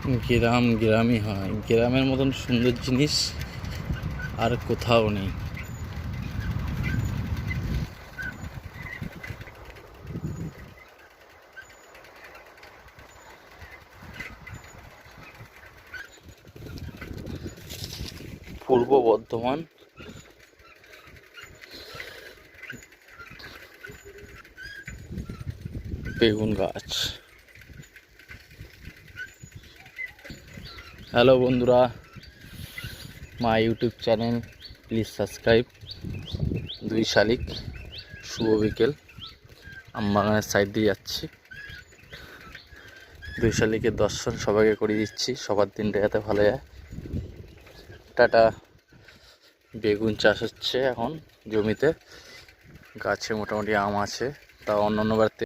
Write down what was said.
গ্রাম গ্রামই হয়, গ্রামের মতন সুন্দর জিনিস আর কোথাও নেই। পূর্ব বর্ধমান বেগুন গাছ। হ্যালো বন্ধুরা, my YouTube channel, please subscribe. 2 শালিক, শুভ বিকেল। আমবাগানের সাইড দিয়ে যাচ্ছি, 2 শালিকের দর্শন সবাইকে করিয়ে দিচ্ছি, সবার দিনটা যাতে ভালো যায়। টাটা। বেগুন চাষ হচ্ছে এখন জমিতে, গাছে মোটামুটি আম আছে, তা অন্যান্য বার